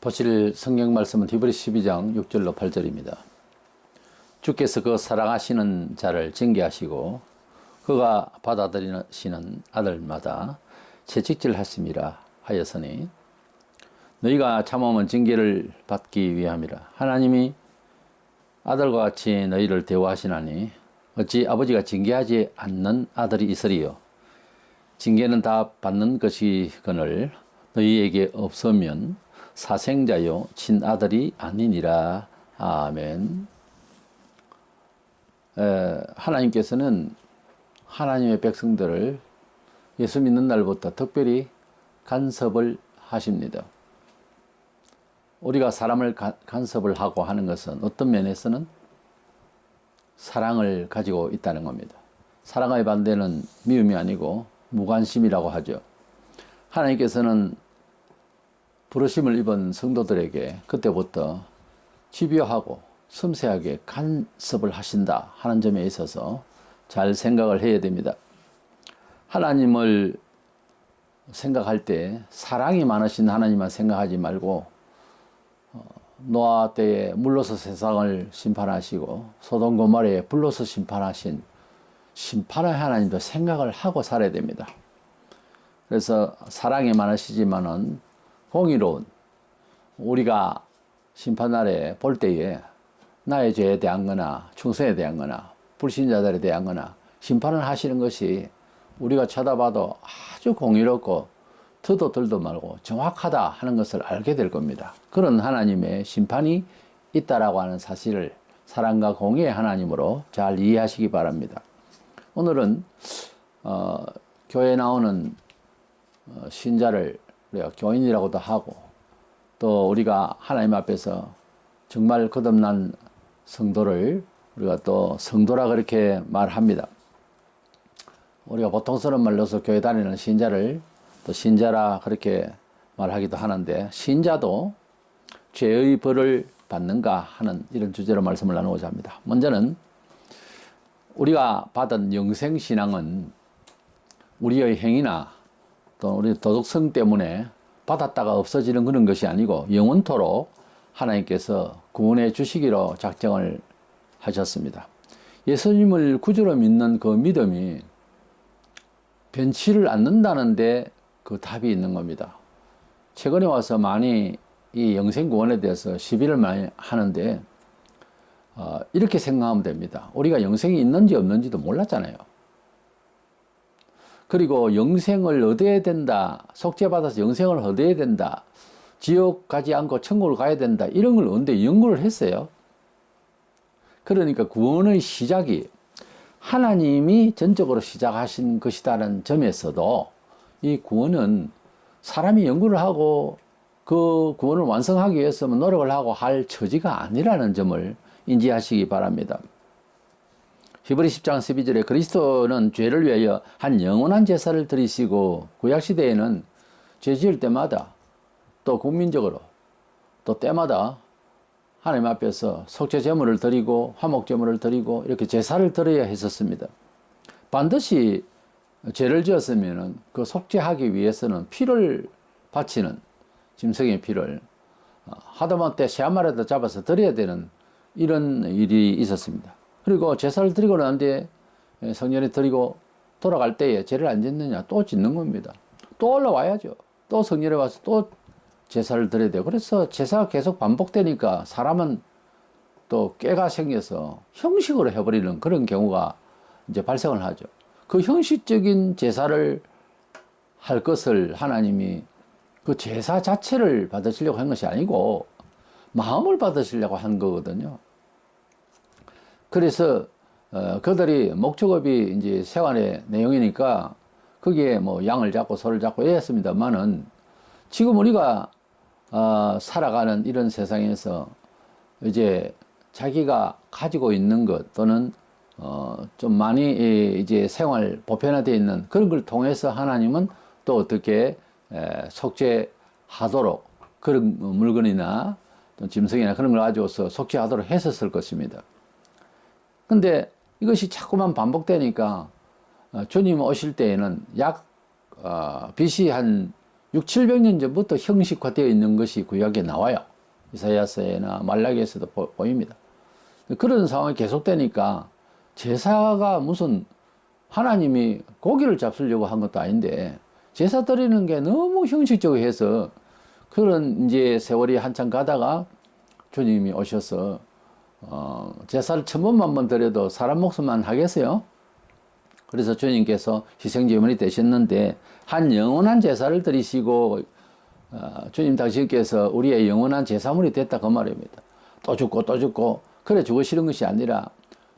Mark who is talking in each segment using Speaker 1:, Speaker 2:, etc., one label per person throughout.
Speaker 1: 보실 성경 말씀은 히브리 12장 6절로 8절입니다. 주께서 그 사랑하시는 자를 징계하시고 그가 받아들이시는 아들마다 채찍질하심이라 하였으니 너희가 참으면 징계를 받기 위함이라. 하나님이 아들과 같이 너희를 대우하시나니 어찌 아버지가 징계하지 않는 아들이 있으리요. 징계는 다 받는 것이거늘 너희에게 없으면 사생자요 친아들이 아니니라. 아멘. 하나님께서는 하나님의 백성들을 예수 믿는 날부터 특별히 간섭을 하십니다. 우리가 사람을 간섭을 하고 하는 것은 어떤 면에서는 사랑을 가지고 있다는 겁니다. 사랑의 반대는 미움이 아니고 무관심이라고 하죠. 하나님께서는 부르심을 입은 성도들에게 그때부터 집요하고 섬세하게 간섭을 하신다 하는 점에 있어서 잘 생각을 해야 됩니다. 하나님을 생각할 때 사랑이 많으신 하나님만 생각하지 말고 노아 때에 물로서 세상을 심판하시고 소돔 고모라에 불로서 심판하신 심판의 하나님도 생각을 하고 살아야 됩니다. 그래서 사랑이 많으시지만은 공의로운, 우리가 심판날에 볼 때에 나의 죄에 대한 거나 충성에 대한 거나 불신자들에 대한 거나 심판을 하시는 것이 우리가 쳐다봐도 아주 공의롭고 더도 덜도 말고 정확하다 하는 것을 알게 될 겁니다. 그런 하나님의 심판이 있다라고 하는 사실을 사랑과 공의의 하나님으로 잘 이해하시기 바랍니다. 오늘은 교회에 나오는 신자를 우리가 교인이라고도 하고 또 우리가 하나님 앞에서 정말 거듭난 성도를 우리가 또 성도라 그렇게 말합니다. 우리가 보통스러운 말로서 교회 다니는 신자를 또 신자라 그렇게 말하기도 하는데 신자도 죄의 벌을 받는가 하는 이런 주제로 말씀을 나누고자 합니다. 먼저는 우리가 받은 영생신앙은 우리의 행위나 또 우리 도덕성 때문에 받았다가 없어지는 그런 것이 아니고 영원토록 하나님께서 구원해 주시기로 작정을 하셨습니다. 예수님을 구주로 믿는 그 믿음이 변치를 않는다는데 그 답이 있는 겁니다. 최근에 와서 많이 이 영생구원에 대해서 시비를 많이 하는데 이렇게 생각하면 됩니다. 우리가 영생이 있는지 없는지도 몰랐잖아요. 그리고 영생을 얻어야 된다, 속죄받아서 영생을 얻어야 된다, 지옥 가지 않고 천국을 가야 된다, 이런 걸 언제 연구를 했어요. 그러니까 구원의 시작이 하나님이 전적으로 시작하신 것이다라는 점에서도 이 구원은 사람이 연구를 하고 그 구원을 완성하기 위해서는 노력을 하고 할 처지가 아니라는 점을 인지하시기 바랍니다. 히브리 10장 12절에 그리스도는 죄를 위하여 한 영원한 제사를 드리시고 구약시대에는 죄 지을 때마다 또 국민적으로 또 때마다 하나님 앞에서 속죄 제물을 드리고 화목 제물을 드리고 이렇게 제사를 드려야 했었습니다. 반드시 죄를 지었으면 그 속죄하기 위해서는 피를 바치는 짐승의 피를 하다못해 새 한 마리라도 잡아서 드려야 되는 이런 일이 있었습니다. 그리고 제사를 드리고 난 뒤에 성전에 드리고 돌아갈 때에 죄를 안 짓느냐? 또 짓는 겁니다. 또 올라와야죠. 또 성전에 와서 또 제사를 드려야 돼요. 그래서 제사가 계속 반복되니까 사람은 또 꾀가 생겨서 형식으로 해버리는 그런 경우가 이제 발생을 하죠. 그 형식적인 제사를 할 것을 하나님이 그 제사 자체를 받으시려고 한 것이 아니고 마음을 받으시려고 한 거거든요. 그래서 그들이 목적업이 이제 생활의 내용이니까 거기에 뭐 양을 잡고 소를 잡고 이랬습니다만은 지금 우리가 살아가는 이런 세상에서 이제 자기가 가지고 있는 것 또는 좀 많이 이제 생활 보편화되어 있는 그런 걸 통해서 하나님은 또 어떻게 속죄하도록 그런 물건이나 또 짐승이나 그런 걸 가지고서 속죄하도록 했었을 것입니다. 근데 이것이 자꾸만 반복되니까 주님 오실 때에는 약 BC 한 6, 700년 전부터 형식화되어 있는 것이 구약에 나와요. 이사야서나 말라기에서도 보입니다. 그런 상황이 계속되니까 제사가 무슨 하나님이 고기를 잡수려고 한 것도 아닌데 제사 드리는 게 너무 형식적으로 해서 그런 이제 세월이 한참 가다가 주님이 오셔서 제사를 1000번만 드려도 사람 목숨만 하겠어요? 그래서 주님께서 희생제물이 되셨는데 한 영원한 제사를 드리시고 주님 당신께서 우리의 영원한 제사물이 됐다 그 말입니다. 또 죽고 또 죽고 그래 죽으시는 것이 아니라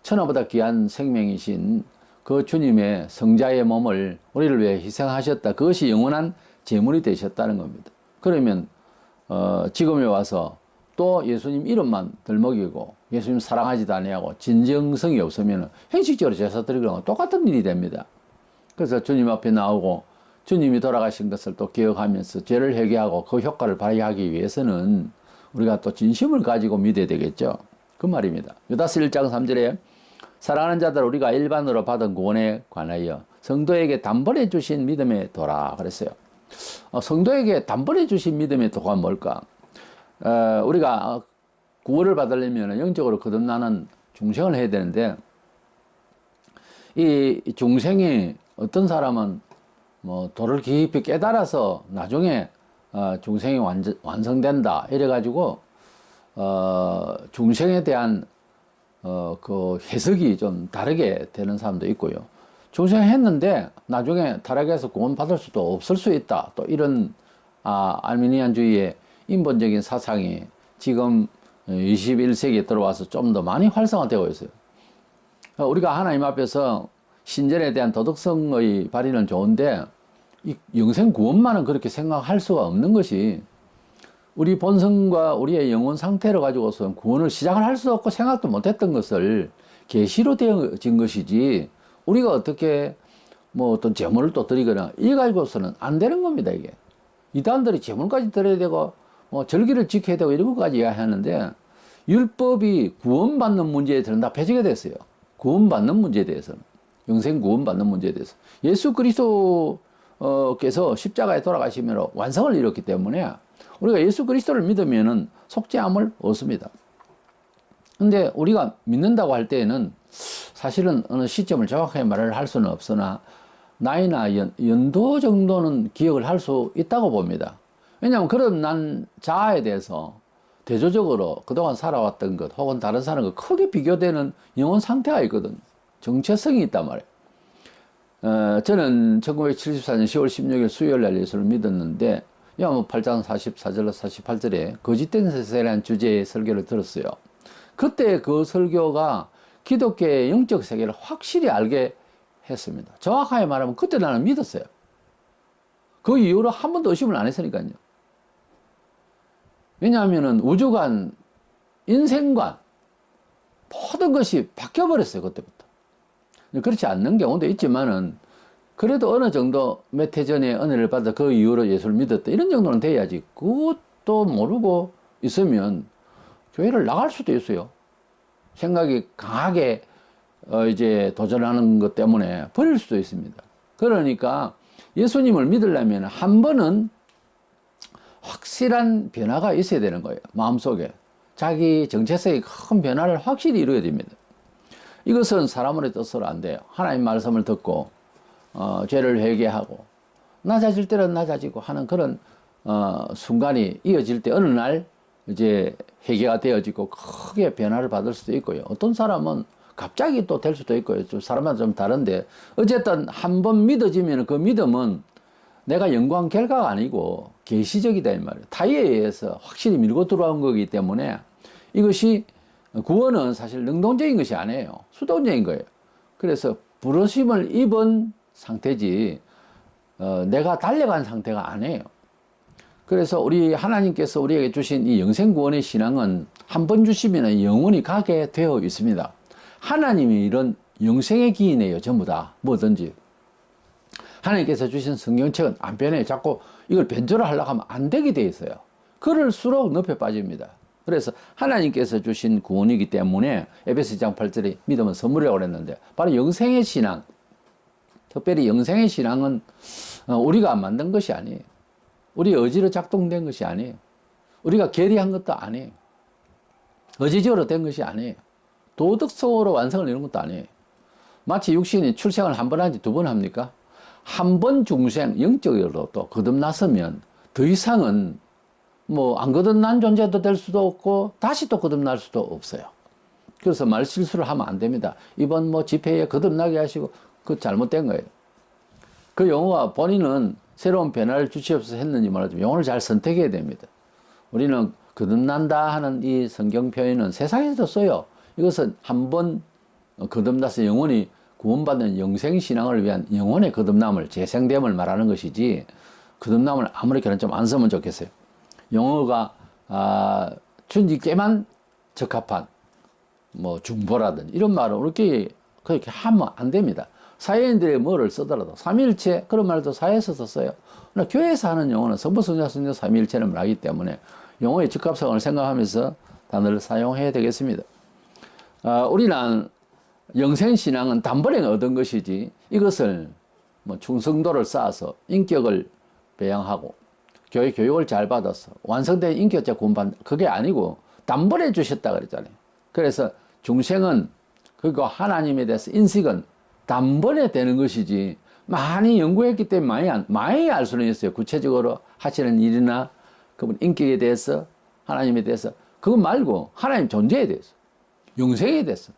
Speaker 1: 천하보다 귀한 생명이신 그 주님의 성자의 몸을 우리를 위해 희생하셨다. 그것이 영원한 제물이 되셨다는 겁니다. 그러면 지금에 와서 또 예수님 이름만 들먹이고 예수님 사랑하지도 아니하고 진정성이 없으면 형식적으로 제사 드리는 건 똑같은 일이 됩니다. 그래서 주님 앞에 나오고 주님이 돌아가신 것을 또 기억하면서 죄를 회개하고 그 효과를 발휘하기 위해서는 우리가 또 진심을 가지고 믿어야 되겠죠. 그 말입니다. 유다서 1장 3절에 사랑하는 자들 우리가 일반으로 받은 구원에 관하여 성도에게 단번에 주신 믿음의 도라 그랬어요. 성도에게 단번에 주신 믿음의 도가 뭘까? 우리가 구원을 받으려면 영적으로 거듭나는 중생을 해야 되는데 이 중생이 어떤 사람은 뭐 도를 깊이 깨달아서 나중에 중생이 완성된다 이래가지고 중생에 대한 그 해석이 좀 다르게 되는 사람도 있고요. 중생 했는데 나중에 타락해서 구원 받을 수도 없을 수 있다. 또 이런 알미니안주의의 인본적인 사상이 지금 21세기에 들어와서 좀 더 많이 활성화되고 있어요. 우리가 하나님 앞에서 신전에 대한 도덕성의 발휘는 좋은데 이 영생 구원만은 그렇게 생각할 수가 없는 것이 우리 본성과 우리의 영혼 상태를 가지고서 구원을 시작을 할 수 없고 생각도 못했던 것을 계시로 되어진 것이지 우리가 어떻게 뭐 어떤 제물을 또 드리거나 이 가지고서는 안 되는 겁니다. 이게 이단들이 제물까지 드려야 되고 뭐 절기를 지켜야 되고 이런 것까지 이야기하는데 율법이 구원받는 문제에 들은 폐지가 됐어요. 구원받는 문제에 대해서는 영생 구원받는 문제에 대해서 예수 그리스도께서 십자가에 돌아가시므로 완성을 이뤘기 때문에 우리가 예수 그리스도를 믿으면은 속죄함을 얻습니다. 근데 우리가 믿는다고 할 때에는 사실은 어느 시점을 정확하게 말을 할 수는 없으나 나이나 연도 정도는 기억을 할 수 있다고 봅니다. 왜냐하면 그런 난 자아에 대해서 대조적으로 그동안 살아왔던 것 혹은 다른 사람과 크게 비교되는 영혼 상태가 있거든. 정체성이 있단 말이에요. 저는 1974년 10월 16일 수요일 날 예수를 믿었는데 요한복음 8장 44절로 48절에 거짓된 세상이라는 주제의 설교를 들었어요. 그때 그 설교가 기독교의 영적 세계를 확실히 알게 했습니다. 정확하게 말하면 그때 나는 믿었어요. 그 이후로 한 번도 의심을 안 했으니까요. 왜냐하면 우주관, 인생관 모든 것이 바뀌어버렸어요. 그때부터. 그렇지 않는 경우도 있지만은 그래도 어느 정도 몇 해 전에 은혜를 받아 그 이후로 예수를 믿었다 이런 정도는 돼야지. 그것도 모르고 있으면 교회를 나갈 수도 있어요. 생각이 강하게 이제 도전하는 것 때문에 버릴 수도 있습니다. 그러니까 예수님을 믿으려면 한 번은 확실한 변화가 있어야 되는 거예요. 마음속에. 자기 정체성의 큰 변화를 확실히 이루어야 됩니다. 이것은 사람의 뜻으로 안 돼요. 하나님 말씀을 듣고 죄를 회개하고 낮아질 때는 낮아지고 하는 그런 순간이 이어질 때 어느 날 이제 회개가 되어지고 크게 변화를 받을 수도 있고요. 어떤 사람은 갑자기 또 될 수도 있고요. 좀 사람마다 좀 다른데 어쨌든 한번 믿어지면 그 믿음은 내가 연구한 결과가 아니고 계시적이다 이 말이에요. 타의에 의해서 확실히 밀고 들어온 거기 때문에 이것이 구원은 사실 능동적인 것이 아니에요. 수동적인 거예요. 그래서 부르심을 입은 상태지 내가 달려간 상태가 아니에요. 그래서 우리 하나님께서 우리에게 주신 이 영생구원의 신앙은 한 번 주시면 영원히 가게 되어 있습니다. 하나님이 이런 영생의 기인이에요. 전부 다 뭐든지. 하나님께서 주신 성경책은 안 변해요. 자꾸 이걸 변조를 하려고 하면 안 되게 돼 있어요. 그럴수록 늪에 빠집니다. 그래서 하나님께서 주신 구원이기 때문에 에베소 2장 8절에 믿음은 선물이라고 그랬는데 바로 영생의 신앙, 특별히 영생의 신앙은 우리가 만든 것이 아니에요. 우리 의지로 작동된 것이 아니에요. 우리가 계리한 것도 아니에요. 의지적으로 된 것이 아니에요. 도덕성으로 완성을 이룬 것도 아니에요. 마치 육신이 출생을 한 번 하지 두 번 합니까? 한 번 중생, 영적으로 또 거듭났으면 더 이상은 뭐 안 거듭난 존재도 될 수도 없고 다시 또 거듭날 수도 없어요. 그래서 말 실수를 하면 안 됩니다. 이번 뭐 집회에 거듭나게 하시고 그 잘못된 거예요. 그 용어가 본인은 새로운 변화를 주시옵소서 했는지 몰라도 용어를 잘 선택해야 됩니다. 우리는 거듭난다 하는 이 성경 표현은 세상에서도 써요. 이것은 한번 거듭나서 영원히 구원받는 영생신앙을 위한 영혼의 거듭남을, 재생됨을 말하는 것이지, 거듭남을 아무렇게나 좀 안 쓰면 좋겠어요. 영어가 주님께만 적합한 뭐 중보라든 이런 말을 그렇게 하면 안 됩니다. 사회인들의 뭐를 쓰더라도 삼위일체 그런 말도 사회에서 썼어요. 그러나 교회에서 하는 용어는 성부 성자 성령 삼위일체를 말하기 때문에 용어의 적합성을 생각하면서 단어를 사용해야 되겠습니다. 우리는 영생신앙은 단번에 얻은 것이지, 이것을 뭐 충성도를 쌓아서 인격을 배양하고 교회 교육을 잘 받아서 완성된 인격자 구원받는, 그게 아니고 단번에 주셨다 그랬잖아요. 그래서 중생은, 그리고 하나님에 대해서 인식은 단번에 되는 것이지, 많이 연구했기 때문에 많이 알 수는 있어요. 구체적으로 하시는 일이나 그분 인격에 대해서, 하나님에 대해서. 그거 말고 하나님 존재에 대해서, 영생에 대해서,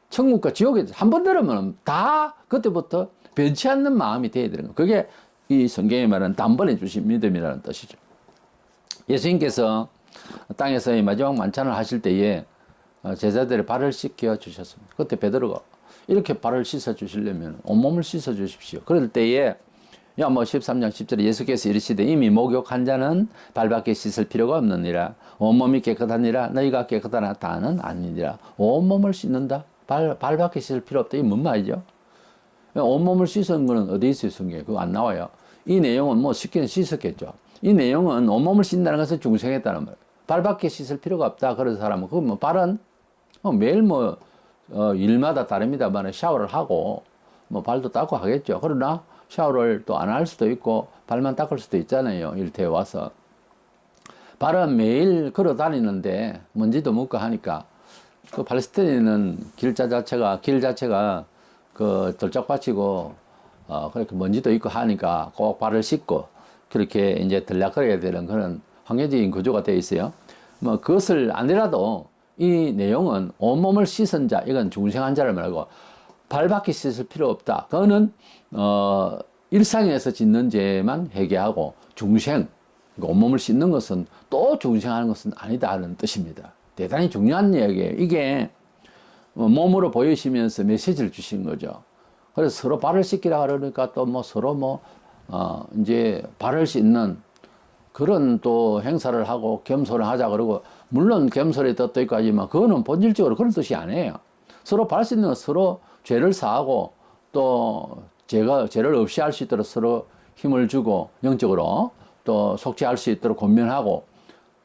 Speaker 1: 천국과 지옥에 대해서 한 번 들으면 다 그때부터 변치 않는 마음이 되어야 되는 거예요. 그게 이 성경에 말하는 단번에 주신 믿음이라는 뜻이죠. 예수님께서 땅에서의 마지막 만찬을 하실 때에 제자들의 발을 씻겨 주셨습니다. 그때 베드로가 이렇게 발을 씻어 주시려면 온몸을 씻어 주십시오. 그럴 때에 뭐 13장 10절에 예수께서 이르시되 이미 목욕한 자는 발밖에 씻을 필요가 없느니라. 온몸이 깨끗하니라. 너희가 깨끗하다는 아니니라. 온몸을 씻는다. 발밖에 씻을 필요 없다. 이게 뭔 말이죠? 온몸을 씻은 거는 어디 있어요, 성경에? 그거 안 나와요. 이 내용은 뭐 씻기는 씻었겠죠. 이 내용은 온몸을 씻는다는 것은 중생했다는 말이에요. 발밖에 씻을 필요가 없다. 그런 사람은, 그건 뭐 발은 매일 일마다 다릅니다만 샤워를 하고 뭐 발도 닦고 하겠죠. 그러나 샤워를 또 안 할 수도 있고 발만 닦을 수도 있잖아요. 일터에 와서. 발은 매일 걸어 다니는데 먼지도 묻고 하니까, 그 팔레스타인은 길 자체가 그 돌짝밭이고 그렇게 먼지도 있고 하니까 꼭 발을 씻고 그렇게 이제 들락거려야 되는 그런 환경적인 구조가 되어 있어요. 뭐 그것을 아니라도 이 내용은 온몸을 씻은 자, 이건 중생한 자를 말고 발밖에 씻을 필요 없다. 그거는 일상에서 짓는 죄만 회개하고 중생, 온몸을 씻는 것은 또 중생하는 것은 아니다 하는 뜻입니다. 대단히 중요한 이야기예요. 이게 몸으로 보이시면서 메시지를 주신 거죠. 그래서 서로 발을 씻기라 그러니까 또 뭐 서로 이제 발을 씻는 그런 또 행사를 하고 겸손을 하자 그러고, 물론 겸손의 뜻도 있고 하지만 그거는 본질적으로 그런 뜻이 아니에요. 서로 발 씻는 건 서로 죄를 사하고 또 죄를 없이 할 수 있도록 서로 힘을 주고, 영적으로 또 속죄할 수 있도록 권면하고,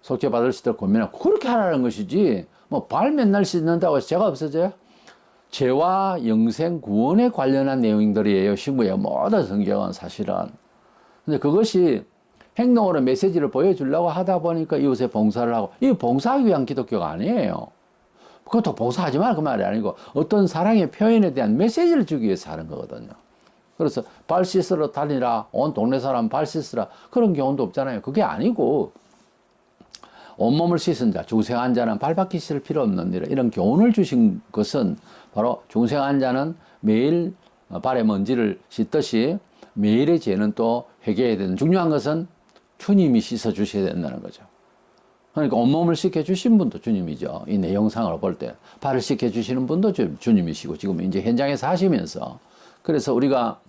Speaker 1: 속죄받을 수 있도록 권면하고, 그렇게 하라는 것이지, 뭐 발 맨날 씻는다고 해서 죄가 없어져요? 죄와 영생 구원에 관련한 내용들이에요. 신구의 모든 성경은 사실은. 근데 그것이 행동으로 메시지를 보여주려고 하다 보니까 이웃에 봉사를 하고, 이 봉사하기 위한 기독교가 아니에요. 그것도 봉사하지 마, 그 말이 아니고 어떤 사랑의 표현에 대한 메시지를 주기 위해서 하는 거거든요. 그래서 발 씻으러 다니라, 온 동네 사람 발 씻으라, 그런 경우도 없잖아요. 그게 아니고 온몸을 씻은 자, 중생한 자는 발밖에 씻을 필요 없는 일, 이런 교훈을 주신 것은 바로 중생한 자는 매일 발에 먼지를 씻듯이 매일의 죄는 또 회개해야 되는, 중요한 것은 주님이 씻어 주셔야 된다는 거죠. 그러니까 온몸을 씻겨 주신 분도 주님이죠. 이 내용상으로 볼 때 발을 씻겨 주시는 분도 주님이시고, 지금 이제 현장에서 하시면서, 그래서 우리가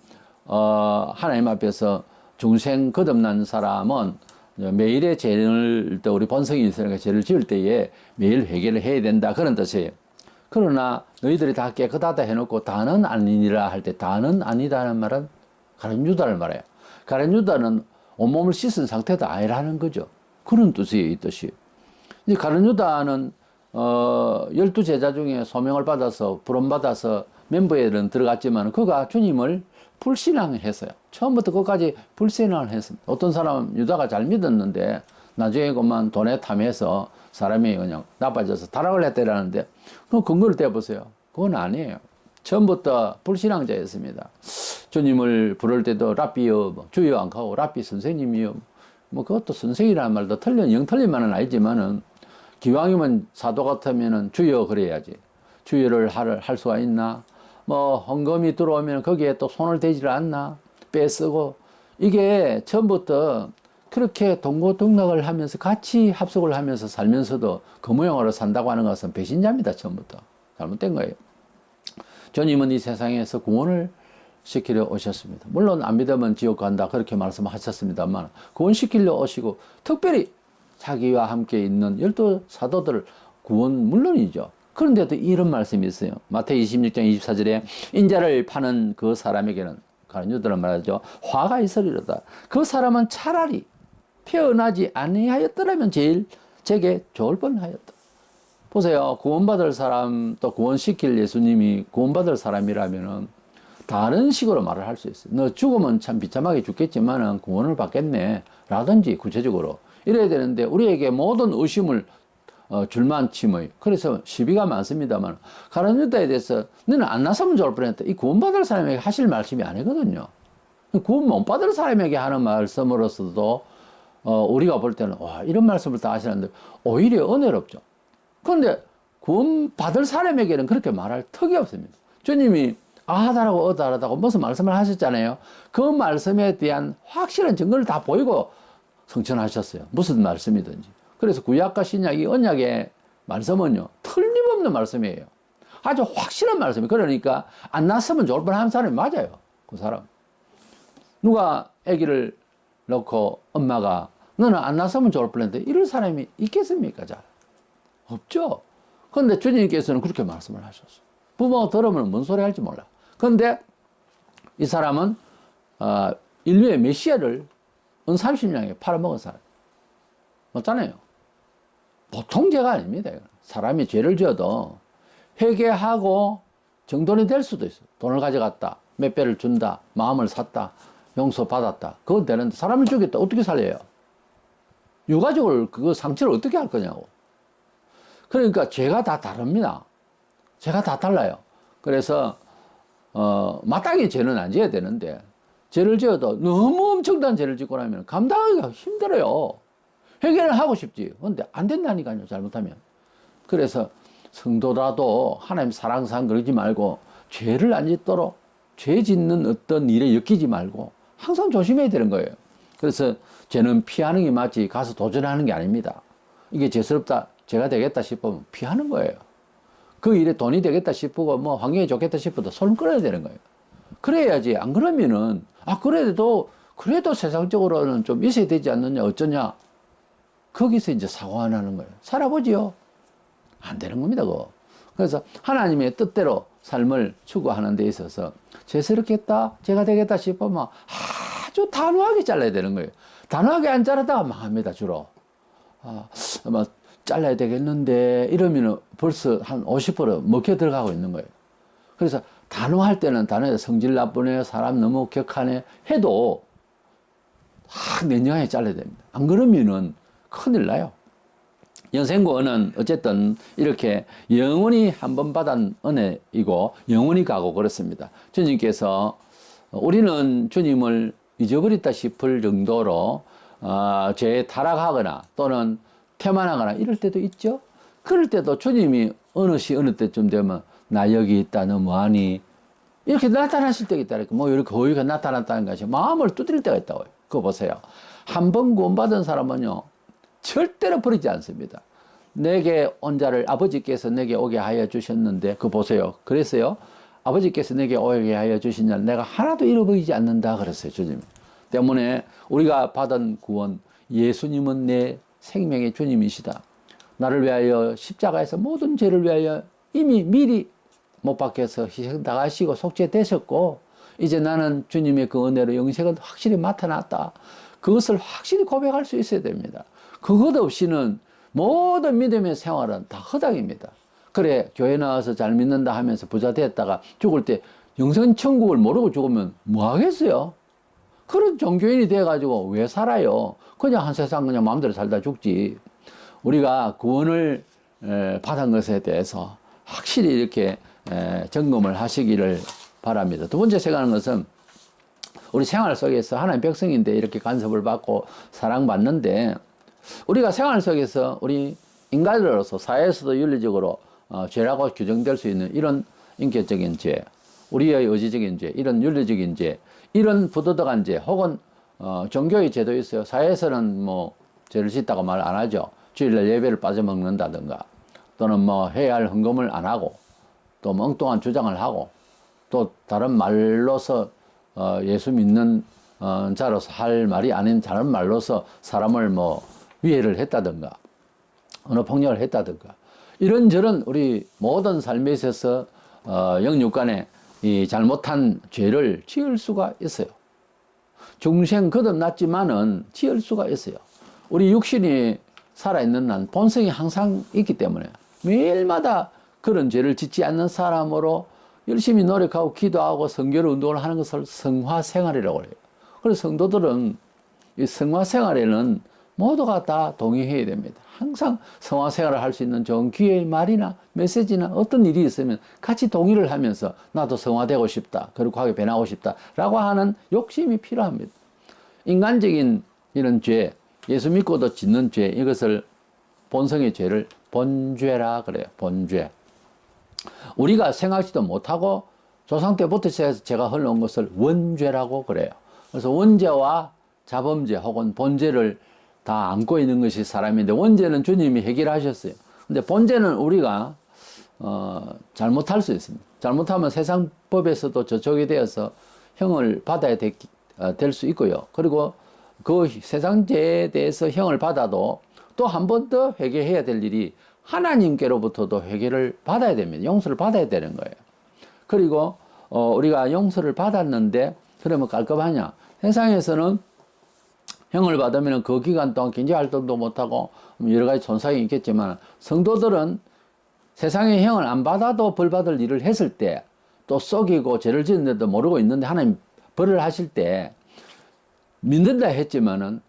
Speaker 1: 하나님 앞에서 중생 거듭난 사람은 매일의 죄를, 또 우리 본성이 있으니까 죄를 지을 때에 매일 회개를 해야 된다, 그런 뜻이에요. 그러나 너희들이 다 깨끗하다 해놓고 다는 아니니라 할 때, 다는 아니다는 말은 가룟 유다를 말해요. 가룟 유다는 온몸을 씻은 상태도 아니라는 거죠. 그런 뜻이에요, 이 뜻이. 이제 가룟 유다는 12제자 중에 소명을 받아서 부름받아서 멤버에는 들어갔지만, 그가 주님을 불신앙했어요. 처음부터 끝까지 불신앙을 했습니다. 어떤 사람은 유다가 잘 믿었는데 나중에 그만 돈에 탐해서 사람이 그냥 나빠져서 타락을 했다라는데 그 근거를 대보세요. 그건 아니에요. 처음부터 불신앙자였습니다. 주님을 부를 때도 랍비여, 뭐 주여 안 가고 랍비 선생님이여, 뭐 그것도 선생이라는 말도 영 틀린 말은 아니지만은 기왕이면 사도 같으면은 주여 그래야지. 주여를 할 수가 있나? 뭐 헌금이 들어오면 거기에 또 손을 대지를 않나? 빼쓰고 이게 처음부터 그렇게 동고동락을 하면서 같이 합숙을 하면서 살면서도 그 모양으로 산다고 하는 것은 배신자입니다. 처음부터 잘못된 거예요. 주님은 이 세상에서 구원을 시키려 오셨습니다. 물론 안 믿으면 지옥 간다 그렇게 말씀하셨습니다만 구원시키려 오시고 특별히 자기와 함께 있는 12사도들을 구원 물론이죠. 그런데도 이런 말씀이 있어요. 마태복음 26장 24절에 인자를 파는 그 사람에게는 가룟 유다는 말하죠. 화가 있으리로다. 그 사람은 차라리 태어나지 아니하였더라면 제게 좋을 뻔하였다. 보세요. 구원받을 사람 또 구원시킬 예수님이 구원받을 사람이라면은 다른 식으로 말을 할 수 있어요. 너 죽으면 참 비참하게 죽겠지만은 구원을 받겠네. 라든지 구체적으로. 이래야 되는데 우리에게 모든 의심을 줄만침의. 그래서 시비가 많습니다만 가룟 유다에 대해서 너는 안 나서면 좋을 뻔했다. 이 구원받을 사람에게 하실 말씀이 아니거든요. 구원 못 받을 사람에게 하는 말씀으로서도 우리가 볼 때는 와 이런 말씀을 다 하시는데 오히려 은혜롭죠. 그런데 구원받을 사람에게는 그렇게 말할 턱이 없습니다. 주님이 아하다라고 어다라다고 무슨 말씀을 하셨잖아요. 그 말씀에 대한 확실한 증거를 다 보이고 성천하셨어요. 무슨 말씀이든지. 그래서 구약과 신약이 언약의 말씀은요 틀림없는 말씀이에요. 아주 확실한 말씀이에요. 그러니까 안 낳았으면 좋을 뻔한 사람이 맞아요. 그 사람. 누가 아기를 넣고 엄마가 너는 안 낳았으면 좋을 뻔했는데 이럴 사람이 있겠습니까? 잘 없죠. 그런데 주님께서는 그렇게 말씀을 하셨어요. 부모가 들으면 뭔 소리 할지 몰라. 그런데 이 사람은 인류의 메시아를 은 30냥에 팔아먹은 사람. 맞잖아요. 보통 죄가 아닙니다. 사람이 죄를 지어도 회개하고 정돈이 될 수도 있어요. 돈을 가져갔다. 몇 배를 준다. 마음을 샀다. 용서받았다. 그건 되는데 사람을 죽였다. 어떻게 살려요? 유가족을 그 상처를 어떻게 할 거냐고. 그러니까 죄가 다 다릅니다. 죄가 다 달라요. 그래서 마땅히 죄는 안 지어야 되는데 죄를 지어도 너무 엄청난 죄를 짓고 나면 감당하기가 힘들어요. 회개를 하고 싶지. 근데 안 된다니까요. 잘못하면. 그래서 성도라도 하나님 사랑상 그러지 말고 죄를 안 짓도록 죄 짓는 어떤 일에 엮이지 말고 항상 조심해야 되는 거예요. 그래서 죄는 피하는 게 맞지 가서 도전하는 게 아닙니다. 이게 죄스럽다, 죄가 되겠다 싶으면 피하는 거예요. 그 일에 돈이 되겠다 싶고 뭐 환경이 좋겠다 싶어도 손을 끌어야 되는 거예요. 그래야지. 안 그러면은 그래도 세상적으로는 좀 있어야 되지 않느냐 어쩌냐. 거기서 이제 사고 안 하는 거예요. 살아보지요. 안 되는 겁니다. 그거. 그래서 하나님의 뜻대로 삶을 추구하는 데 있어서 죄스럽겠다, 죄가 되겠다 싶으면 아주 단호하게 잘라야 되는 거예요. 단호하게 안 자르다가 망합니다. 주로. 뭐 잘라야 되겠는데 이러면 벌써 한 50% 먹혀 들어가고 있는 거예요. 그래서 단호할 때는 단호해서 성질 나쁘네, 사람 너무 격하네 해도 냉정하게 잘라야 됩니다. 안 그러면은 큰일 나요. 영생구원은 어쨌든 이렇게 영원히 한 번 받은 은혜이고 영원히 가고 그렇습니다. 주님께서 우리는 주님을 잊어버렸다 싶을 정도로 죄에 타락하거나 또는 태만하거나 이럴 때도 있죠. 그럴 때도 주님이 어느 때쯤 되면 나 여기 있다 너 뭐하니 이렇게 나타나실 때가 있다니까. 뭐 이렇게 거의가 나타났다는 것이 마음을 두드릴 때가 있다고요. 그거 보세요. 한 번 구원받은 사람은요 절대로 버리지 않습니다. 내게 온 자를 아버지께서 내게 오게 하여 주셨는데 그거 보세요. 그랬어요. 아버지께서 내게 오게 하여 주신 자를 내가 하나도 잃어버리지 않는다 그랬어요. 주님 때문에 우리가 받은 구원 예수님은 내 생명의 주님이시다. 나를 위하여 십자가에서 모든 죄를 위하여 이미 미리 못 박혀서 희생 당하시고 속죄되셨고 이제 나는 주님의 그 은혜로 영생은 확실히 나타났다. 그것을 확실히 고백할 수 있어야 됩니다. 그것 없이는 모든 믿음의 생활은 다 허당입니다. 그래 교회 나와서 잘 믿는다 하면서 부자 됐다가 죽을 때 영생 천국을 모르고 죽으면 뭐 하겠어요? 그런 종교인이 돼가지고 왜 살아요? 그냥 한 세상 그냥 마음대로 살다 죽지. 우리가 구원을 받은 것에 대해서 확실히 이렇게 점검을 하시기를 바랍니다. 두 번째 생각하는 것은 우리 생활 속에서 하나님 백성인데 이렇게 간섭을 받고 사랑받는데 우리가 생활 속에서 우리 인간으로서 사회에서도 윤리적으로 죄라고 규정될 수 있는 이런 인격적인 죄, 우리의 의지적인 죄, 이런 윤리적인 죄, 이런 부도덕한 죄, 혹은 종교의 죄도 있어요. 사회에서는 뭐 죄를 짓다고 말 안 하죠. 주일날 예배를 빠져먹는다든가, 또는 뭐 해야 할 헌금을 안 하고, 또 엉뚱한 주장을 하고, 또 다른 말로서 예수 믿는 자로서 할 말이 아닌 다른 말로서 사람을 뭐 위해를 했다든가, 언어 폭력을 했다든가, 이런저런 우리 모든 삶에 있어서 영육간에 이 잘못한 죄를 지을 수가 있어요. 중생 거듭났지만은 지을 수가 있어요. 우리 육신이 살아있는 한 본성이 항상 있기 때문에 매일마다 그런 죄를 짓지 않는 사람으로 열심히 노력하고 기도하고 성결 운동을 하는 것을 성화생활이라고 해요. 그래서 성도들은 이 성화생활에는 모두가 다 동의해야 됩니다. 항상 성화생활을 할 수 있는 좋은 기회의 말이나 메시지나 어떤 일이 있으면 같이 동의를 하면서 나도 성화되고 싶다, 거룩하게 변하고 싶다 라고 하는 욕심이 필요합니다. 인간적인 이런 죄, 예수 믿고도 짓는 죄, 이것을 본성의 죄를 본죄라 그래요. 본죄. 우리가 생각지도 못하고 조상 때부터 제가 흘러온 것을 원죄라고 그래요. 그래서 원죄와 자범죄 혹은 본죄를 다 안고 있는 것이 사람인데, 원죄는 주님이 해결하셨어요. 근데 본죄는 우리가 잘못할 수 있습니다. 잘못하면 세상 법에서도 저촉이 되어서 형을 받아야 될 수 있고요. 그리고 그 세상 죄에 대해서 형을 받아도 또 한 번 더 회개해야 될 일이 하나님께로부터도 회개를 받아야 됩니다. 용서를 받아야 되는 거예요. 그리고 우리가 용서를 받았는데 그러면 깔끔하냐? 세상에서는 형을 받으면 그 기간 동안 경제 활동도 못하고 여러 가지 손상이 있겠지만, 성도들은 세상에 형을 안 받아도 벌 받을 일을 했을 때, 또 속이고 죄를 짓는데도 모르고 있는데 하나님 벌을 하실 때 믿는다 했지만은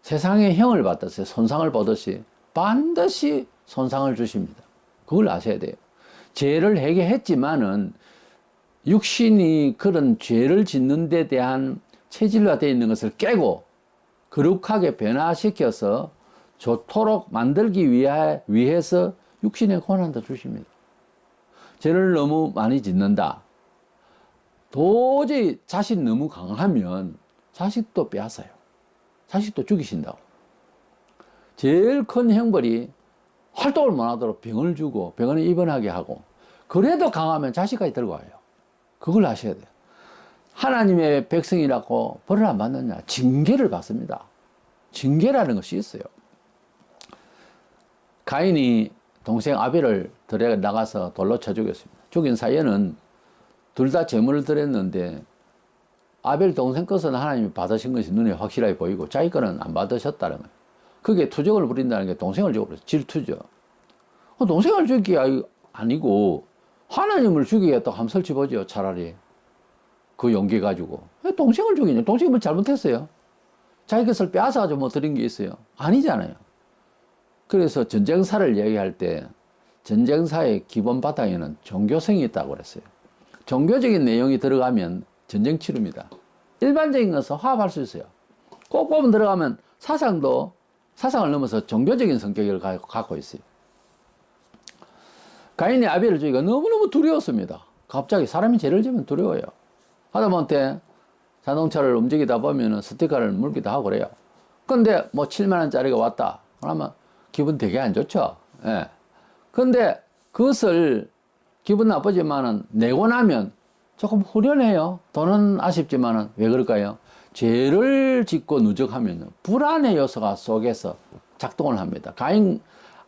Speaker 1: 세상에 형을 받았어요. 손상을 보듯이 반드시 손상을 주십니다. 그걸 아셔야 돼요. 죄를 해결했지만은 육신이 그런 죄를 짓는 데 대한 체질화 되어 있는 것을 깨고 거룩하게 변화시켜서 좋도록 만들기 위해서 육신의 고난도 주십니다. 죄를 너무 많이 짓는다. 도저히 자신 너무 강하면 자식도 빼앗아요. 자식도 죽이신다고. 제일 큰 형벌이 활동을 못하도록 병을 주고 병원에 입원하게 하고, 그래도 강하면 자식까지 들고 와요. 그걸 아셔야 돼요. 하나님의 백성이라고 벌을 안 받느냐? 징계를 받습니다. 징계라는 것이 있어요. 가인이 동생 아벨을 들에 나가서 돌로 쳐 죽였습니다. 죽인 사연은 둘 다 제물을 드렸는데 아벨 동생 것은 하나님이 받으신 것이 눈에 확실하게 보이고 자기 거는 안 받으셨다는 거예요. 그게 투정을 부린다는 게 동생을 죽여버렸어요. 질투죠. 동생을 죽이기가 아니고 하나님을 죽이겠다고 한번 설치보죠. 차라리 그 용기 가지고. 왜 동생을 죽이냐? 동생이 뭐 잘못했어요? 자기 것을 빼앗아가지고 뭐 드린 게 있어요? 아니잖아요. 그래서 전쟁사를 얘기할 때 전쟁사의 기본 바탕에는 종교성이 있다고 그랬어요. 종교적인 내용이 들어가면 전쟁 치릅니다. 일반적인 것은 화합할 수 있어요. 꼭 보면 들어가면 사상을 넘어서 종교적인 성격을 갖고 있어요. 가인이 아벨을 죽이기가 너무너무 두려웠습니다. 갑자기 사람이 죄를 지면 두려워요. 하다못해 자동차를 움직이다 보면 스티커를 물기도 하고 그래요. 근데 뭐 7만 원짜리가 왔다 그러면 기분 되게 안 좋죠. 예. 근데 그것을 기분 나쁘지만은 내고 나면 조금 후련해요. 돈은 아쉽지만은 왜 그럴까요? 죄를 짓고 누적하면 불안의 요소가 속에서 작동을 합니다.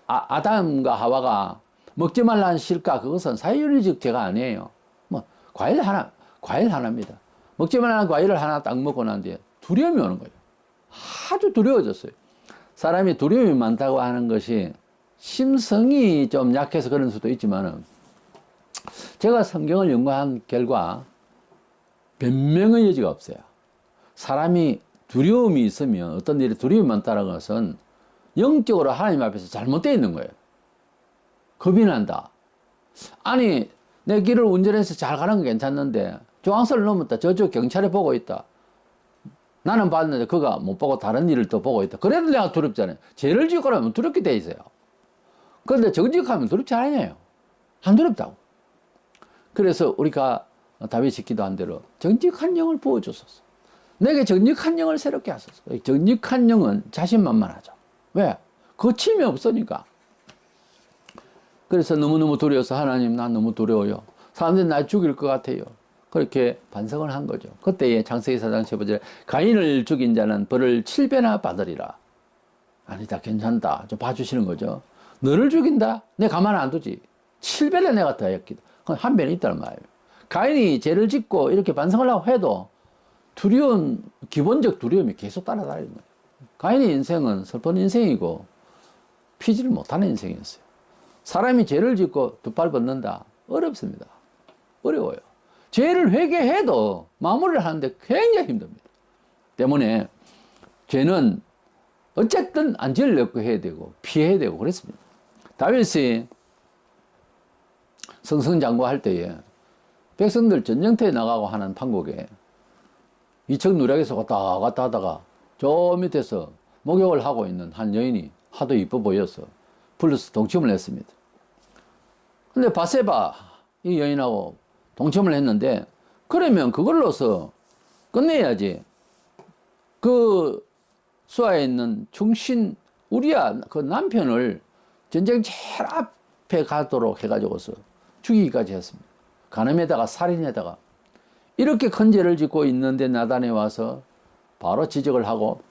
Speaker 1: 아담과 하와가 먹지 말라는 실과, 그것은 사회윤리적 죄가 아니에요. 뭐 과일 하나입니다. 먹지 말라는 과일을 하나 딱 먹고 난 뒤에 두려움이 오는 거예요. 아주 두려워졌어요. 사람이 두려움이 많다고 하는 것이 심성이 좀 약해서 그런 수도 있지만은, 제가 성경을 연구한 결과 변명의 여지가 없어요. 사람이 두려움이 있으면, 어떤 일에 두려움이 많다는 것은 영적으로 하나님 앞에서 잘못되어 있는 거예요. 겁이 난다. 아니, 내 길을 운전해서 잘 가는 건 괜찮는데 중앙선을 넘었다. 저쪽 경찰이 보고 있다. 나는 봤는데 그가 못 보고 다른 일을 또 보고 있다. 그래도 내가 두렵잖아요. 죄를 짓고 나면 두렵게 돼 있어요. 그런데 정직하면 두렵지 않아요. 안 두렵다고. 그래서 우리가 다윗이 기도한 대로 정직한 영을 부어주소서. 내게 정직한 영을 새롭게 하소서. 정직한 영은 자신만만하죠. 왜? 거침이 없으니까. 그래서 너무너무 두려워서 하나님 난 너무 두려워요. 사람들이 날 죽일 것 같아요. 그렇게 반성을 한 거죠. 그때에 창세기 4장 15절에 가인을 죽인 자는 벌을 7배나 받으리라. 아니다, 괜찮다. 좀 봐주시는 거죠. 너를 죽인다? 내가 가만 안 두지. 7배를 내가 더 했기도. 그건 한 배는 있다는 말이에요. 가인이 죄를 짓고 이렇게 반성을 하고 해도 두려운, 기본적 두려움이 계속 따라다니는 거예요. 가인의 인생은 슬픈 인생이고 피지를 못하는 인생이었어요. 사람이 죄를 짓고 두 팔 벗는다. 어렵습니다. 어려워요. 죄를 회개해도 마무리를 하는데 굉장히 힘듭니다. 때문에 죄는 어쨌든 안 지으려고 해야 되고 피해야 되고 그랬습니다. 다윗이 승승장구할 때에 백성들 전쟁터에 나가고 하는 판국에 이청 누락에서 왔다 갔다 하다가 저 밑에서 목욕을 하고 있는 한 여인이 하도 이뻐 보여서 불러서 동침을 했습니다. 근데 바세바 이 여인하고 동침을 했는데 그러면 그걸로서 끝내야지. 그 수하에 있는 충신 우리야 그 남편을 전쟁 제일 앞에 가도록 해가지고서 죽이기까지 했습니다. 간음에다가 살인에다가 이렇게 큰 죄를 짓고 있는데 나단에 와서 바로 지적을 하고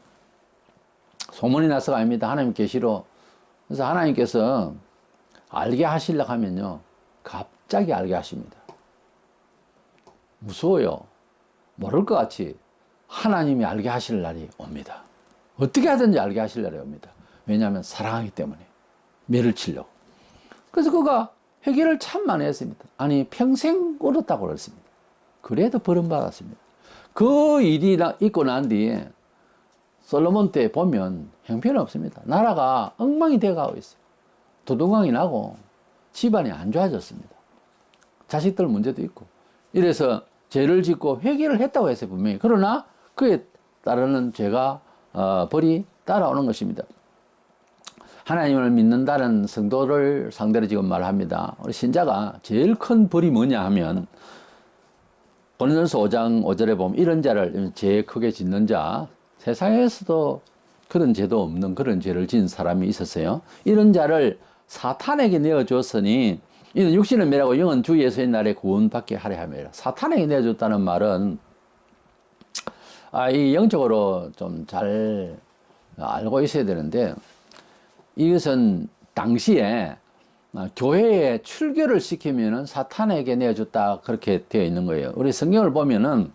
Speaker 1: 소문이 나서가 아닙니다. 하나님 계시로. 그래서 하나님께서 알게 하시려고 하면요 갑자기 알게 하십니다. 무서워요. 모를 것 같이 하나님이 알게 하실 날이 옵니다. 어떻게 하든지 알게 하실 날이 옵니다. 왜냐하면 사랑하기 때문에 매를 치려고. 그래서 그가 회개를 참 많이 했습니다. 아니 평생 울었다고 그랬습니다. 그래도 벌음받았습니다. 그 일이 있고 난 뒤에 솔로몬 때 보면 형편없습니다. 나라가 엉망이 돼가고 있어요. 도둑왕이 나고 집안이 안 좋아졌습니다. 자식들 문제도 있고. 이래서 죄를 짓고 회개를 했다고 했어요, 분명히. 그러나 그에 따르는 죄가 벌이 따라오는 것입니다. 하나님을 믿는다는 성도를 상대로 지금 말합니다. 우리 신자가 제일 큰 벌이 뭐냐 하면 고린도전서 5장 5절에 보면 이런 자를 죄 크게 짓는 자, 세상에서도 그런 죄도 없는 그런 죄를 지은 사람이 있었어요. 이런 자를 사탄에게 내어줬으니 이는 육신은 매라고 영은 주 예수의 날에 구원받게 하려 함이라. 사탄에게 내어줬다는 말은 이 영적으로 좀 잘 알고 있어야 되는데 이것은 당시에 교회에 출교를 시키면은 사탄에게 내어줬다 그렇게 되어 있는 거예요. 우리 성경을 보면은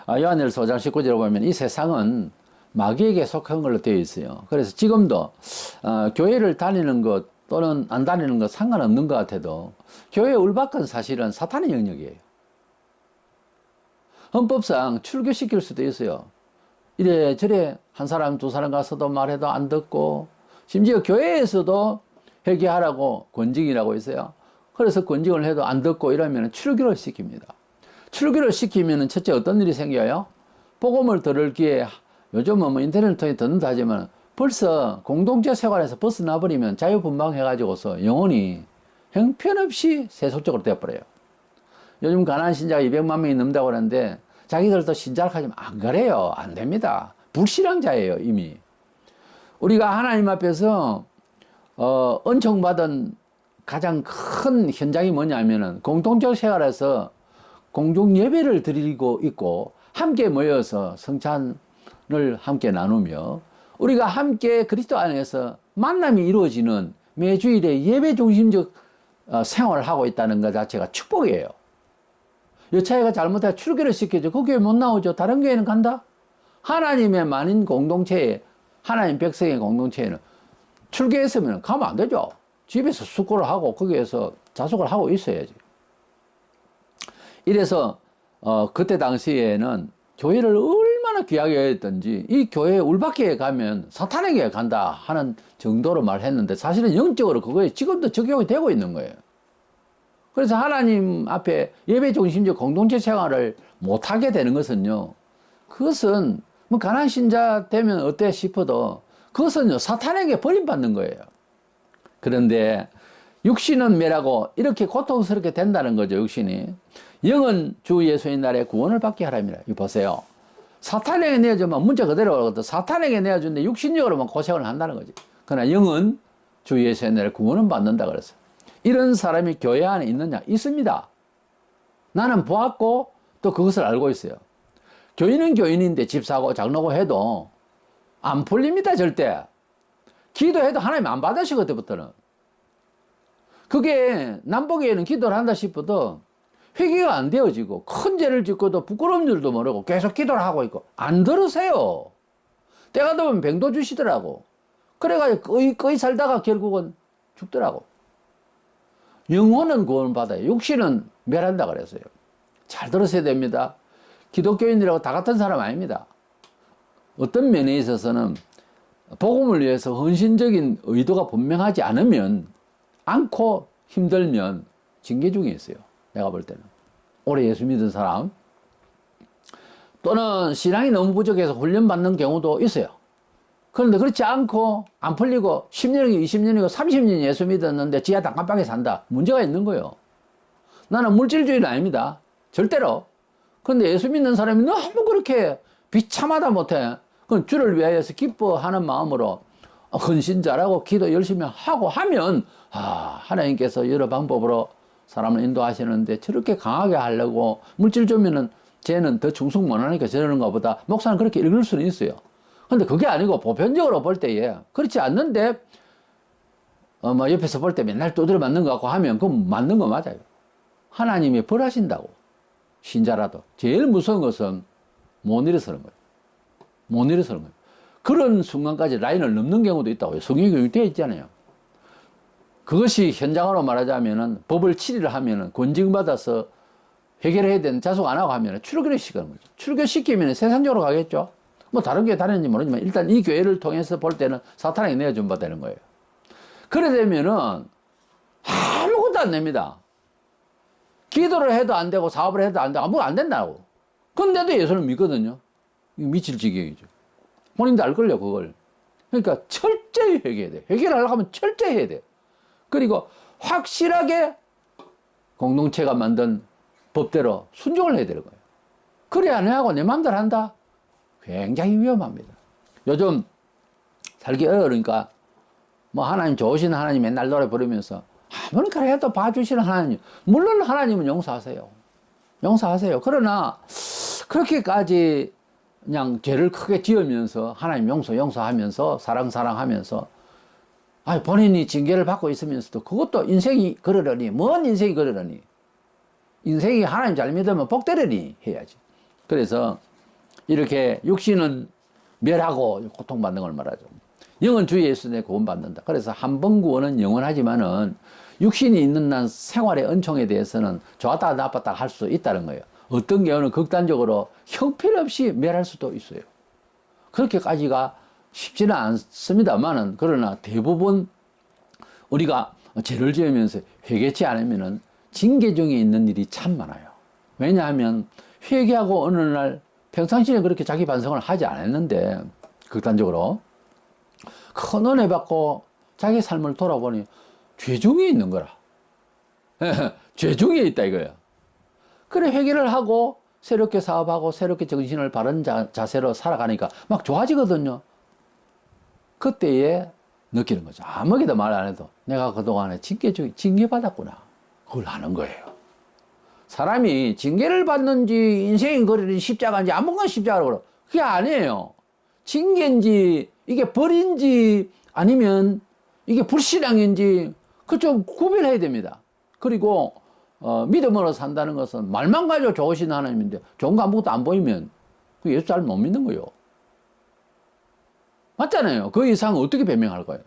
Speaker 1: 요한일서 5장 19절을 보면 이 세상은 마귀에게 속한 걸로 되어 있어요. 그래서 지금도 교회를 다니는 것 또는 안 다니는 것 상관없는 것 같아도 교회 울박한 사실은 사탄의 영역이에요. 헌법상 출교시킬 수도 있어요. 이래저래 한 사람 두 사람 가서도 말해도 안 듣고 심지어 교회에서도 회개하라고 권징이라고 있어요. 그래서 권징을 해도 안 듣고 이러면 출교를 시킵니다. 출교를 시키면 첫째 어떤 일이 생겨요? 복음을 들을 기회 요즘은 뭐 인터넷을 통해 듣는다 하지만 벌써 공동체 생활에서 벗어나 버리면 자유분방해가지고서 영혼이 형편없이 세속적으로 되어버려요. 요즘 가난한 신자가 200만 명이 넘다고 하는데 자기들도 신자를 하지만 안 그래요. 안 됩니다. 불신앙자예요 이미. 우리가 하나님 앞에서 은총받은 가장 큰 현장이 뭐냐면은 공동체 생활에서 공중 예배를 드리고 있고 함께 모여서 성찬을 함께 나누며 우리가 함께 그리스도 안에서 만남이 이루어지는 매주일에 예배 중심적 생활을 하고 있다는 것 자체가 축복이에요. 여차이가 잘못해 출교를 시켜줘. 그 교회 못 나오죠. 다른 교회는 간다? 하나님의 만인 공동체에 하나님 백성의 공동체에는 출교했으면 가면 안 되죠. 집에서 숙고를 하고 거기에서 자숙을 하고 있어야지. 이래서 그때 당시에는 교회를 얼마나 귀하게 여겼던지 이 교회 울박회에 가면 사탄에게 간다 하는 정도로 말했는데 사실은 영적으로 그거에 지금도 적용이 되고 있는 거예요. 그래서 하나님 앞에 예배 중심적 공동체 생활을 못하게 되는 것은요, 그것은 뭐 가난 신자 되면 어때 싶어도 그것은요 사탄에게 버림받는 거예요. 그런데 육신은 매라고 이렇게 고통스럽게 된다는 거죠. 육신이. 영은 주 예수의 날에 구원을 받게 하랍니다. 이거 보세요. 사탄에게 내어주면 문자 그대로 오거든. 사탄에게 내어주는데 육신적으로만 고생을 한다는 거지. 그러나 영은 주 예수의 날에 구원은 받는다 그랬어요. 이런 사람이 교회 안에 있느냐? 있습니다. 나는 보았고 또 그것을 알고 있어요. 교인은 교인인데 집사고 장로고 해도 안 풀립니다. 절대. 기도해도 하나님 안 받으시고 그때부터는. 그게 남보기에는 기도를 한다 싶어도 회개가 안 되어지고 큰 죄를 짓고도 부끄러운 줄도 모르고 계속 기도를 하고 있고 안 들으세요. 때가 되면 병도 주시더라고. 그래가지고 거의 살다가 결국은 죽더라고. 영혼은 구원받아요. 육신은 멸한다 그랬어요. 잘 들으셔야 됩니다. 기독교인들하고 다 같은 사람 아닙니다. 어떤 면에 있어서는 복음을 위해서 헌신적인 의도가 분명하지 않고 힘들면 징계 중에 있어요. 내가 볼 때는. 오래 예수 믿은 사람 또는 신앙이 너무 부족해서 훈련받는 경우도 있어요. 그런데 그렇지 않고 안 풀리고 10년이고 20년이고 30년 예수 믿었는데 지하 단칸방에 산다. 문제가 있는 거예요. 나는 물질주의는 아닙니다. 절대로. 그런데 예수 믿는 사람이 너무 그렇게 비참하다 못해. 그건 주를 위하여서 기뻐하는 마음으로 헌신자라고 기도 열심히 하고 하면 하나님께서 여러 방법으로 사람을 인도하시는데 저렇게 강하게 하려고 물질 주면은 쟤는 더 충성 못하니까 저러는가 보다. 목사는 그렇게 읽을 수는 있어요. 근데 그게 아니고 보편적으로 볼 때에 그렇지 않는데 뭐 옆에서 볼 때 맨날 두드려 맞는 것 같고 하면 그건 맞는 거 맞아요. 하나님이 벌하신다고. 신자라도. 제일 무서운 것은 못 일어서는 거예요. 못 일어서는 거예요. 그런 순간까지 라인을 넘는 경우도 있다고요. 성경에 교육되어 있잖아요. 그것이 현장으로 말하자면은 법을 7일을 하면은 권징받아서 해결해야 되는 자숙 안 하고 하면은 출교를 시키는 거죠. 출교시키면 세상적으로 가겠죠. 뭐 다른 게 다른지 모르지만 일단 이 교회를 통해서 볼 때는 사탄에게 내어준 바 되는 거예요. 그래 되면은 아무것도 안 됩니다. 기도를 해도 안 되고 사업을 해도 안 되고 아무것도 안 된다고. 근데도 예수를 믿거든요. 이거 미칠 지경이죠. 본인도 알걸요, 그걸. 그러니까 철저히 회개해야 돼. 회개를 하려고 하면 철저히 해야 돼. 그리고 확실하게 공동체가 만든 법대로 순종을 해야 되는 거예요. 그래 안 하고 내 마음대로 한다? 굉장히 위험합니다. 요즘 살기 어려우니까 뭐 하나님 좋으신 하나님 맨날 노래 부르면서 아무리 그래도 봐주시는 하나님. 물론 하나님은 용서하세요. 용서하세요. 그러나 그렇게까지 그냥 죄를 크게 지으면서 하나님 용서하면서 사랑하면서 본인이 징계를 받고 있으면서도 그것도 인생이 그러려니 뭔 인생이 그러려니 인생이 하나님 잘 믿으면 복되려니 해야지. 그래서 이렇게 육신은 멸하고 고통받는 걸 말하죠. 영은 주 예수에 구원받는다. 그래서 한 번 구원은 영원하지만은 육신이 있는 난 생활의 은총에 대해서는 좋았다 나빴다 할 수 있다는 거예요. 어떤 경우는 극단적으로 형편없이 멸할 수도 있어요. 그렇게까지가 쉽지는 않습니다만은 그러나 대부분 우리가 죄를 지으면서 회개치 않으면은 징계 중에 있는 일이 참 많아요. 왜냐하면 회개하고 어느 날 평상시에 그렇게 자기 반성을 하지 않았는데 극단적으로 큰 은혜 받고 자기 삶을 돌아보니 죄중에 있는 거라. 죄중에 있다 이거야. 그래 회개를 하고 새롭게 사업하고 새롭게 정신을 바른 자세로 살아가니까 막 좋아지거든요. 그때에 느끼는 거죠. 아무에게도 말 안 해도 내가 그동안에 징계받았구나. 그걸 아는 거예요. 사람이 징계를 받는지 인생이 그리는 십자가인지 아무거나 십자가라고 그러. 그게 아니에요. 징계인지 이게 벌인지 아니면 이게 불신앙인지 그 좀 구별해야 됩니다. 그리고 믿음으로 산다는 것은 말만 가지고 좋으신 하나님인데 좋은 거 아무것도 안 보이면 그 예수 잘 못 믿는 거예요. 맞잖아요. 그 이상 어떻게 변명할 거예요.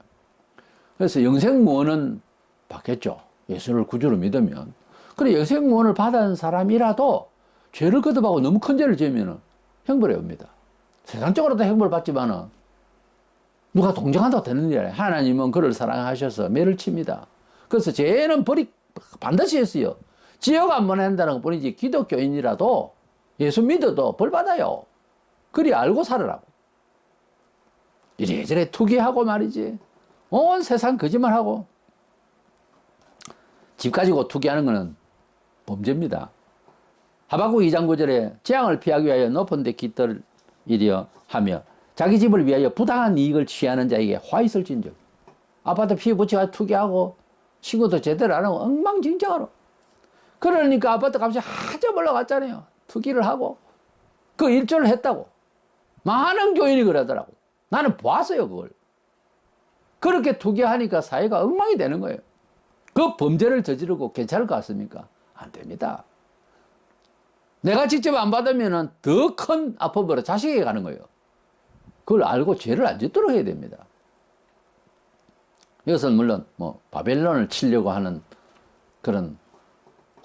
Speaker 1: 그래서 영생구원은 받겠죠. 예수를 구주로 믿으면. 그래 영생구원을 받은 사람이라도 죄를 거듭하고 너무 큰 죄를 지으면 형벌이 옵니다. 세상적으로도 형벌 받지만은 누가 동정한다고 되는 일 아니에요. 하나님은 그를 사랑하셔서 매를 칩니다. 그래서 죄는 벌이 반드시 했어요. 지옥 안 보낸다는 것 뿐이지 기독교인이라도 예수 믿어도 벌 받아요. 그리 알고 살으라고. 이래저래 투기하고 말이지. 온 세상 거짓말하고. 집 가지고 투기하는 것은 범죄입니다. 하박국 2장 9절에 재앙을 피하기 위하여 높은 데 깃들이려 하며 자기 집을 위하여 부당한 이익을 취하는 자에게 화 있을진즉. 아파트 피해 붙여가 투기하고 신고도 제대로 안 하고 엉망진창으로. 그러니까 아파트 값이 한참 올라갔잖아요. 투기를 하고 그 일조를 했다고. 많은 교인이 그러더라고. 나는 봤어요 그걸. 그렇게 투기하니까 사회가 엉망이 되는 거예요. 그 범죄를 저지르고 괜찮을 것 같습니까? 안 됩니다. 내가 직접 안 받으면 더 큰 아픔으로 자식에게 가는 거예요. 그걸 알고 죄를 안 짓도록 해야 됩니다. 이것은 물론 뭐 바벨론을 치려고 하는 그런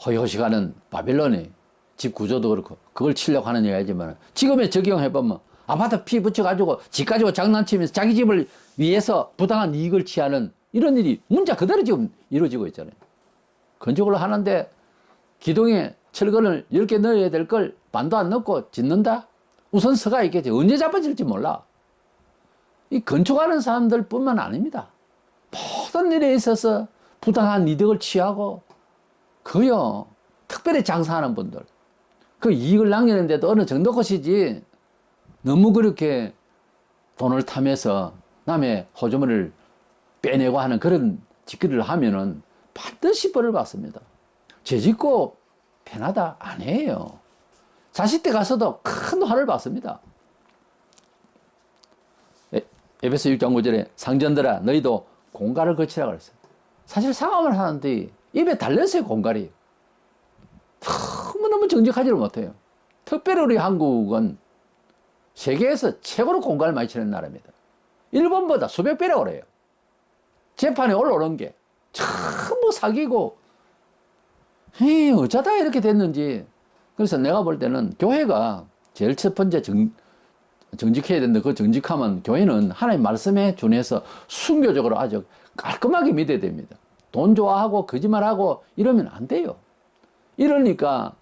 Speaker 1: 허요식하는 바벨론의 집 구조도 그렇고 그걸 치려고 하는 얘기지만 지금에 적용해보면 아파트 피 붙여가지고 집 가지고 장난치면서 자기 집을 위해서 부당한 이익을 취하는 이런 일이 문자 그대로 지금 이루어지고 있잖아요. 건축을 하는데 기둥에 철근을 10개 넣어야 될 걸 반도 안 넣고 짓는다? 우선 서가 있겠지. 언제 잡아질지 몰라. 이 건축하는 사람들 뿐만 아닙니다. 모든 일에 있어서 부당한 이득을 취하고 그요 특별히 장사하는 분들 그 이익을 남기는데도 어느 정도 것이지 너무 그렇게 돈을 타면서 남의 호주머니를 빼내고 하는 그런 짓거리를 하면은 반드시 벌을 받습니다. 죄 짓고 편하다? 아니에요. 자식 때 가서도 큰 화를 받습니다. 에베소 6장 5절에 상전들아 너희도 공갈을 거치라 그랬어요. 사실 상함을 하는데 입에 달렸어요 공갈이. 너무너무 정직하지를 못해요. 특별히 우리 한국은 세계에서 최고로 공갈을 많이 치는 나라입니다. 일본보다 수백 배라고 그래요. 재판에 올라오는 게 전부 사기고 어쩌다 이렇게 됐는지. 그래서 내가 볼 때는 교회가 제일 첫 번째 정직해야 된다. 그 정직하면 교회는 하나님 말씀에 준해서 순교적으로 아주 깔끔하게 믿어야 됩니다. 돈 좋아하고 거짓말하고 이러면 안 돼요. 이러니까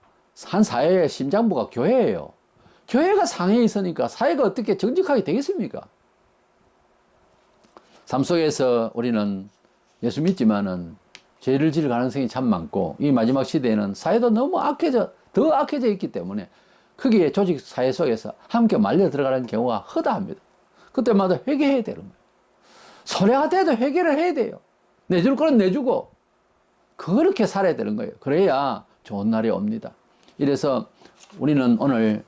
Speaker 1: 한 사회의 심장부가 교회예요. 교회가 상해에 있으니까 사회가 어떻게 정직하게 되겠습니까? 삶 속에서 우리는 예수 믿지만은 죄를 지을 가능성이 참 많고 이 마지막 시대에는 사회도 너무 더 악해져 있기 때문에 거기에 조직 사회 속에서 함께 말려 들어가는 경우가 허다합니다. 그때마다 회개해야 되는 거예요. 소래가 돼도 회개를 해야 돼요. 내줄 거는 내주고 그렇게 살아야 되는 거예요. 그래야 좋은 날이 옵니다. 이래서 우리는 오늘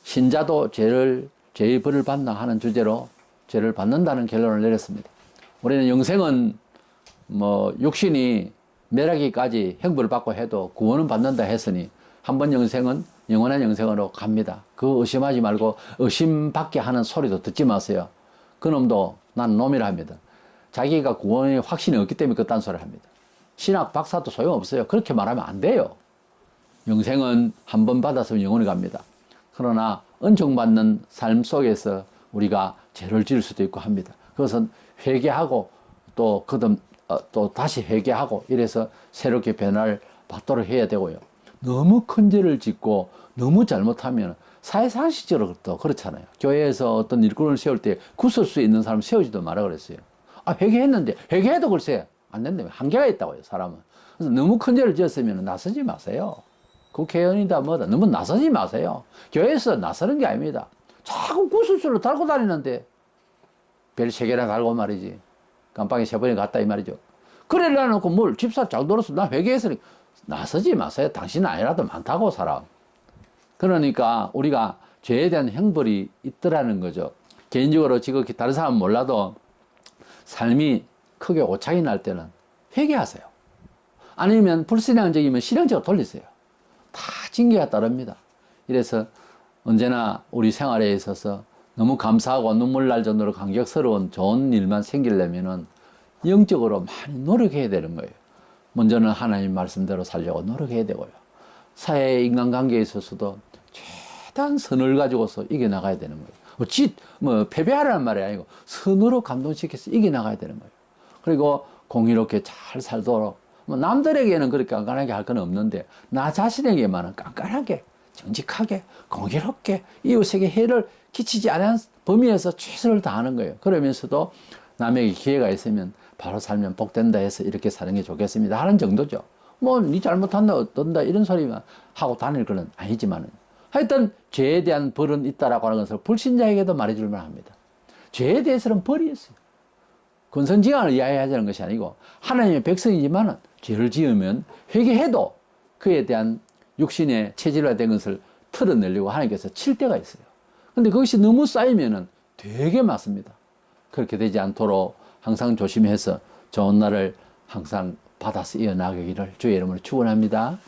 Speaker 1: 신자도 죄의 벌을 받나 하는 주제로 죄를 받는다는 결론을 내렸습니다. 우리는 영생은 뭐 육신이 멸하기까지 형벌을 받고 해도 구원은 받는다 했으니 한 번 영생은 영원한 영생으로 갑니다. 그거 의심하지 말고 의심받게 하는 소리도 듣지 마세요. 그놈도 난 놈이라 합니다. 자기가 구원의 확신이 없기 때문에 그딴 소리를 합니다. 신학 박사도 소용없어요. 그렇게 말하면 안 돼요. 영생은 한 번 받았으면 영원히 갑니다. 그러나 은총받는 삶 속에서 우리가 죄를 지을 수도 있고 합니다. 그것은 회개하고 또 다시 회개하고 이래서 새롭게 변화를 받도록 해야 되고요. 너무 큰 죄를 짓고 너무 잘못하면 사회상식적으로 또 그렇잖아요. 교회에서 어떤 일꾼을 세울 때 구설 수 있는 사람 세우지도 마라 그랬어요. 회개했는데 회개해도 글쎄 안 된다며 한계가 있다고요. 사람은. 그래서 너무 큰 죄를 지었으면 나서지 마세요. 국회의원이다 뭐다 너무 나서지 마세요. 교회에서 나서는 게 아닙니다. 자꾸 구설수를 달고 다니는데 별 3개나 달고 말이지. 깜빡이 3번에 갔다 이 말이죠. 그래라 놓고 뭘 집사 장도로서 나 회개했으니 나서지 마세요. 당신은 아니라도 많다고 사람. 그러니까 우리가 죄에 대한 형벌이 있더라는 거죠. 개인적으로 지극히 다른 사람은 몰라도 삶이 크게 오차이 날 때는 회개하세요. 아니면 불신앙적이면 신앙적으로 돌리세요. 다 징계가 따릅니다. 이래서 언제나 우리 생활에 있어서 너무 감사하고 눈물 날 정도로 감격스러운 좋은 일만 생기려면은 영적으로 많이 노력해야 되는 거예요. 먼저는 하나님 말씀대로 살려고 노력해야 되고요. 사회 인간관계에 있어서도 최대한 선을 가지고서 이겨나가야 되는 거예요. 패배하라는 말이 아니고 선으로 감동시켜서 이겨나가야 되는 거예요. 그리고 공의롭게 잘 살도록, 남들에게는 그렇게 깐깐하게 할 건 없는데, 나 자신에게만은 깐깐하게, 정직하게, 공의롭게, 이웃에게 해를 끼치지 않은 범위에서 최선을 다하는 거예요. 그러면서도 남에게 기회가 있으면 바로 살면 복된다 해서 이렇게 사는 게 좋겠습니다 하는 정도죠. 네 잘못한다, 어떤다, 이런 소리만 하고 다닐 건 아니지만은. 하여튼, 죄에 대한 벌은 있다라고 하는 것을 불신자에게도 말해줄 만합니다. 죄에 대해서는 벌이 있어요. 권선징악을 이야기하자는 것이 아니고, 하나님의 백성이지만은 죄를 지으면 회개해도 그에 대한 육신의 체질화된 것을 털어내려고 하나님께서 칠 때가 있어요. 근데 그것이 너무 쌓이면은 되게 맞습니다. 그렇게 되지 않도록 항상 조심해서 좋은 날을 항상 받아서 이어나가기를 주의 이름으로 축원합니다.